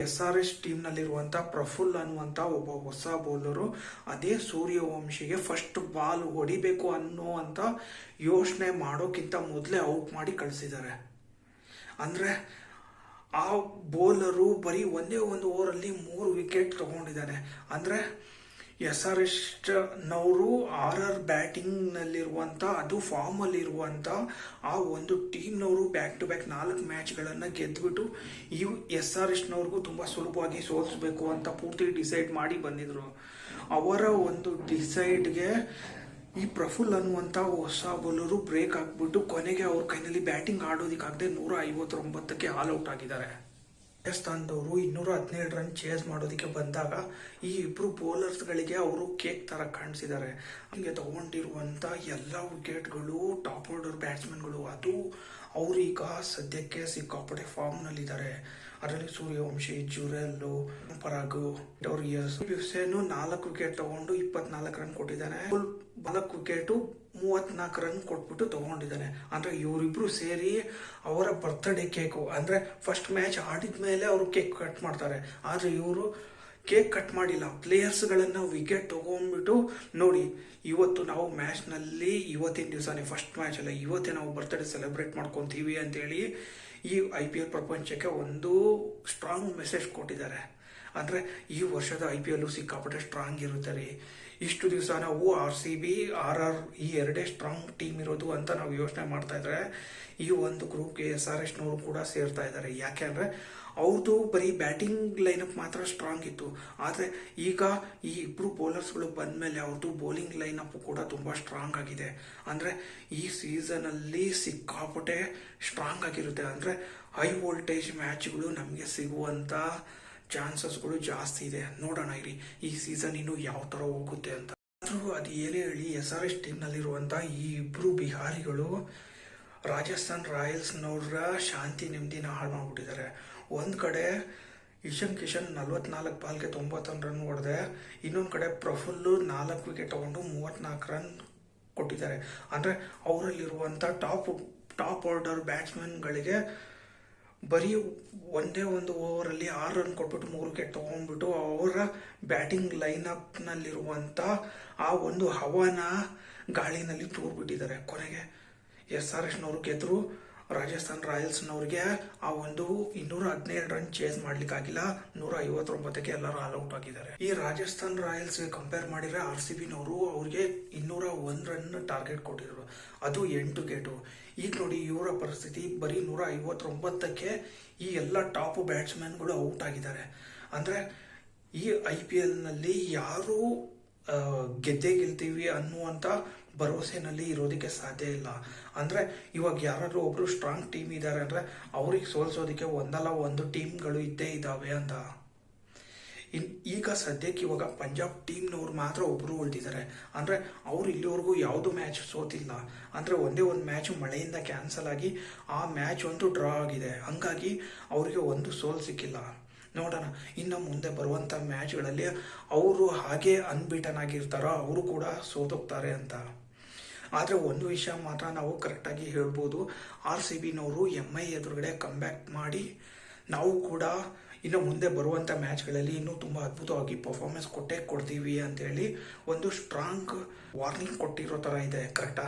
SRH ಟೀಮ್ನಲ್ಲಿರುವಂಥ Praful ಅನ್ನುವಂಥ ಒಬ್ಬ ಹೊಸ ಬೌಲರು ಅದೇ ಸೂರ್ಯವಂಶಿಗೆ ಫಸ್ಟ್ ಬಾಲ್ ಹೊಡಿಬೇಕು ಅನ್ನುವಂಥ ಯೋಚನೆ ಮಾಡೋಕ್ಕಿಂತ ಮೊದಲೇ ಔಟ್ ಮಾಡಿ ಕಳಿಸಿದ್ದಾರೆ. ಅಂದರೆ ಆ ಬೌಲರು ಬರೀ ಒಂದೇ ಒಂದು ಓವರಲ್ಲಿ 3 ವಿಕೆಟ್ ತಗೊಂಡಿದ್ದಾನೆ. ಅಂದರೆ SRH RR ಬ್ಯಾಟಿಂಗ್ನಲ್ಲಿರುವಂಥ ಅದು ಫಾರ್ಮಲ್ಲಿರುವಂಥ ಆ ಒಂದು ಟೀಮ್ನವರು ಬ್ಯಾಕ್ ಟು ಬ್ಯಾಕ್ 4 ಮ್ಯಾಚ್ಗಳನ್ನು ಗೆದ್ದುಬಿಟ್ಟು SRHನವ್ರಿಗೂ ತುಂಬ ಸುಲಭವಾಗಿ ಸೋಲಿಸಬೇಕು ಅಂತ ಪೂರ್ತಿ ಡಿಸೈಡ್ ಮಾಡಿ ಬಂದಿದ್ರು. ಅವರ ಒಂದು ಡಿಸೈಡ್ಗೆ ಈ ಪ್ರಫುಲ್ ಅನ್ನುವಂಥ ಹೊಸ ಬೌಲರು ಬ್ರೇಕ್ ಆಗಿಬಿಟ್ಟು ಕೊನೆಗೆ ಅವ್ರ ಕೈನಲ್ಲಿ ಬ್ಯಾಟಿಂಗ್ ಆಡೋದಕ್ಕಾಗದೆ 159ಕ್ಕೆ ಆಲ್ ಔಟ್ ಆಗಿದ್ದಾರೆ. ರಾಜಸ್ಥಾನದವರು 217 ರನ್ ಚೇಸ್ ಮಾಡೋದಕ್ಕೆ ಬಂದಾಗ ಈ ಇಬ್ರು ಬೌಲರ್ಸ್ಗಳಿಗೆ ಅವರು ಕೇಕ್ ತರ ಕಾಣಿಸಿದ್ದಾರೆ. ಹಂಗೆ ತಗೊಂಡಿರುವಂಥ ಎಲ್ಲ ವಿಕೆಟ್ಗಳು ಟಾಪ್ ಆರ್ಡರ್ ಬ್ಯಾಟ್ಸ್ಮನ್ಗಳು, ಅದು ಅವ್ರೀಗ ಸದ್ಯಕ್ಕೆ ಸಿಕ್ಕಾಪಟ್ಟೆ ಫಾರ್ಮ್ನಲ್ಲಿದ್ದಾರೆ. ಅದರಲ್ಲಿ ಸೂರ್ಯವಂಶಿ, ಜುರೆಲ್ಲು, ಪರಾಗು, ಡೋರಿಯಸ್, ಹುಸೇನು 4 ವಿಕೆಟ್ ತಗೊಂಡು 24 ರನ್ ಕೊಟ್ಟಿದ್ದಾನೆ. 4 ವಿಕೆಟು 34 ರನ್ ಕೊಟ್ಬಿಟ್ಟು ತಗೊಂಡಿದ್ದಾನೆ. ಅಂದ್ರೆ ಇವರಿಬ್ರು ಸೇರಿ ಅವರ ಬರ್ತ್ಡೇ ಕೇಕು, ಅಂದ್ರೆ ಫಸ್ಟ್ ಮ್ಯಾಚ್ ಆಡಿದ್ಮೇಲೆ ಅವರು ಕೇಕ್ ಕಟ್ ಮಾಡ್ತಾರೆ. ಆದ್ರೆ ಇವರು ಕೇಕ್ ಕಟ್ ಮಾಡಿಲ್ಲ, ಪ್ಲೇಯರ್ಸ್ಗಳನ್ನ ವಿಕೆಟ್ ತಗೊಂಡ್ಬಿಟ್ಟು ನೋಡಿ ಇವತ್ತು ನಾವು ಮ್ಯಾಚ್ನಲ್ಲಿ ಇವತ್ತಿನ ದಿವಸನೇ ಫಸ್ಟ್ ಮ್ಯಾಚ್ ಅಲ್ಲ, ಇವತ್ತೇ ನಾವು ಬರ್ತ್ಡೇ ಸೆಲೆಬ್ರೇಟ್ ಮಾಡ್ಕೊತೀವಿ ಅಂತೇಳಿ ಈ IPL ಪ್ರಪಂಚಕ್ಕೆ ಒಂದು ಸ್ಟ್ರಾಂಗ್ ಮೆಸೇಜ್ ಕೊಟ್ಟಿದ್ದಾರೆ. ಅಂದರೆ ಈ ವರ್ಷದ IPL ಸಿಕ್ಕಾಪಟ್ಟೆ ಸ್ಟ್ರಾಂಗ್ ಇರುತ್ತೆ ರೀ. ಇಷ್ಟು ದಿವಸ ನಾವು RCB, RR ಈ ಎರಡೇ ಸ್ಟ್ರಾಂಗ್ ಟೀಮ್ ಇರೋದು ಅಂತ ನಾವು ಯೋಚನೆ ಮಾಡ್ತಾ ಇದ್ರೆ ಈ ಒಂದು ಗ್ರೂಪ್ಗೆ SRHನವರು ಕೂಡ ಸೇರ್ತಾ ಇದ್ದಾರೆ. ಯಾಕೆ ಅಂದರೆ ಅವ್ರದ್ದು ಬರೀ ಬ್ಯಾಟಿಂಗ್ ಲೈನಪ್ ಮಾತ್ರ ಸ್ಟ್ರಾಂಗ್ ಇತ್ತು. ಆದರೆ ಈಗ ಈ ಇಬ್ರು ಬೌಲರ್ಸ್ಗಳು ಬಂದಮೇಲೆ ಅವ್ರದ್ದು ಬೌಲಿಂಗ್ ಲೈನಪ್ ಕೂಡ ತುಂಬ ಸ್ಟ್ರಾಂಗ್ ಆಗಿದೆ. ಅಂದರೆ ಈ ಸೀಸನಲ್ಲಿ ಸಿಕ್ಕಾಪಟ್ಟೆ ಸ್ಟ್ರಾಂಗ್ ಆಗಿರುತ್ತೆ. ಅಂದರೆ ಹೈ ವೋಲ್ಟೇಜ್ ಮ್ಯಾಚ್ಗಳು ನಮಗೆ ಸಿಗುವಂಥ ಚಾನ್ಸಸ್ಗಳು ಜಾಸ್ತಿ ಇದೆ. ನೋಡೋಣ ಇರಿ ಈ ಸೀಸನ್ ಇನ್ನು ಯಾವ ಥರ ಹೋಗುತ್ತೆ ಅಂತ. ಆದರೂ ಅದು ಏನೇ ಹೇಳಿ SRH ಟೀಮ್ನಲ್ಲಿರುವಂಥ ಈ ಇಬ್ರು ಬಿಹಾರಿಗಳು ರಾಜಸ್ಥಾನ್ ರಾಯಲ್ಸ್ನವರ ಶಾಂತಿ ನೆಮ್ಮದಿನ ಹಾಳು ಮಾಡಿಬಿಟ್ಟಿದ್ದಾರೆ. ಒಂದು ಕಡೆ ಇಶಾನ್ ಕಿಶನ್ 44 ಬಾಲ್ಗೆ 91 ರನ್ ಹೊಡೆದೆ, ಇನ್ನೊಂದು ಕಡೆ ಪ್ರಫುಲ್ಲು 4 ವಿಕೆಟ್ ತಗೊಂಡು 34 ರನ್ ಕೊಟ್ಟಿದ್ದಾರೆ. ಅಂದರೆ ಅವರಲ್ಲಿರುವಂಥ ಟಾಪ್ ಆರ್ಡರ್ ಬ್ಯಾಟ್ಸ್ಮನ್ಗಳಿಗೆ ಬರೀ ಒಂದೇ ಒಂದು ಓವರಲ್ಲಿ 6 ರನ್ ಕೊಟ್ಬಿಟ್ಟು 3 ವಿಕೆಟ್ ತಗೊಂಡ್ಬಿಟ್ಟು ಅವರ ಬ್ಯಾಟಿಂಗ್ ಲೈನಪ್ನಲ್ಲಿರುವಂಥ ಆ ಒಂದು ಹವಾನ ಗಾಳಿನಲ್ಲಿ ತೂರ್ಬಿಟ್ಟಿದ್ದಾರೆ. ಕೊನೆಗೆ SRHನವರು ಗೆದ್ರು. ರಾಜಸ್ಥಾನ್ ರಾಯಲ್ಸ್ನವ್ರಿಗೆ ಆ ಒಂದು 217 ರನ್ ಚೇಸ್ ಮಾಡ್ಲಿಕ್ಕಾಗಿಲ್ಲ, 159ಕ್ಕೆ ಎಲ್ಲರೂ ಆಲ್ ಔಟ್ ಆಗಿದ್ದಾರೆ. ಈ ರಾಜಸ್ಥಾನ್ ರಾಯಲ್ಸ್ಗೆ ಕಂಪೇರ್ ಮಾಡಿದ್ರೆ RCBನವರು ಅವ್ರಿಗೆ 201 ರನ್ ಟಾರ್ಗೆಟ್ ಕೊಟ್ಟಿದ್ರು, ಅದು 8 ವಿಕೆಟು. ಈಗ ನೋಡಿ ಇವರ ಪರಿಸ್ಥಿತಿ ಬರೀ 159ಕ್ಕೆ ಈ ಎಲ್ಲ ಟಾಪ್ ಬ್ಯಾಟ್ಸ್ಮನ್ಗಳು ಔಟ್ ಆಗಿದ್ದಾರೆ. ಅಂದರೆ ಈ IPLನಲ್ಲಿ ಯಾರು ಗೆದ್ದೇ ಗೆಲ್ತೀವಿ ಅನ್ನುವಂಥ ಭರವಸೆನಲ್ಲಿ ಇರೋದಕ್ಕೆ ಸಾಧ್ಯ ಇಲ್ಲ. ಅಂದರೆ ಇವಾಗ ಯಾರಾದ್ರೂ ಒಬ್ರು ಸ್ಟ್ರಾಂಗ್ ಟೀಮ್ ಇದ್ದಾರೆ ಅಂದರೆ ಅವ್ರಿಗೆ ಸೋಲ್ಸೋದಕ್ಕೆ ಒಂದಲ್ಲ ಒಂದು ಟೀಮ್ಗಳು ಇದ್ದೇ ಇದ್ದಾವೆ ಅಂತ. ಈಗ ಸದ್ಯಕ್ಕೆ ಇವಾಗ ಪಂಜಾಬ್ ಟೀಮ್ನವ್ರು ಮಾತ್ರ ಒಬ್ರು ಉಳಿದಿದ್ದಾರೆ. ಅಂದರೆ ಅವ್ರು ಇಲ್ಲಿವರೆಗೂ ಯಾವುದು ಮ್ಯಾಚ್ ಸೋತಿಲ್ಲ. ಅಂದರೆ ಒಂದೇ ಒಂದು ಮ್ಯಾಚ್ ಮಳೆಯಿಂದ ಕ್ಯಾನ್ಸಲ್ ಆಗಿ ಆ ಮ್ಯಾಚ್ ಒಂದು ಡ್ರಾ ಆಗಿದೆ. ಹಂಗಾಗಿ ಅವರಿಗೆ ಒಂದು ಸೋಲ್ ಸಿಕ್ಕಿಲ್ಲ. ನೋಡೋಣ ಇನ್ನು ಮುಂದೆ ಬರುವಂಥ ಮ್ಯಾಚ್ಗಳಲ್ಲಿ ಅವರು ಹಾಗೆ ಅನ್ಬೀಟನ್ ಆಗಿರ್ತಾರೋ ಅವರು ಕೂಡ ಸೋತೋಗ್ತಾರೆ ಅಂತ. ಆದರೆ ಒಂದು ವಿಷಯ ಮಾತ್ರ ನಾವು ಕರೆಕ್ಟಾಗಿ ಹೇಳ್ಬೋದು, RCBನವರು MI ಎದುರುಗಡೆ ಕಮ್ಬ್ಯಾಕ್ ಮಾಡಿ ನಾವು ಕೂಡ ಇನ್ನು ಮುಂದೆ ಬರುವಂಥ ಮ್ಯಾಚ್ಗಳಲ್ಲಿ ಇನ್ನೂ ತುಂಬ ಅದ್ಭುತವಾಗಿ ಪರ್ಫಾರ್ಮೆನ್ಸ್ ಕೊಟ್ಟೇ ಕೊಡ್ತೀವಿ ಅಂತೇಳಿ ಒಂದು ಸ್ಟ್ರಾಂಗ್ ವಾರ್ನಿಂಗ್ ಕೊಟ್ಟಿರೋ ಥರ ಇದೆ. ಕರೆಕ್ಟಾ?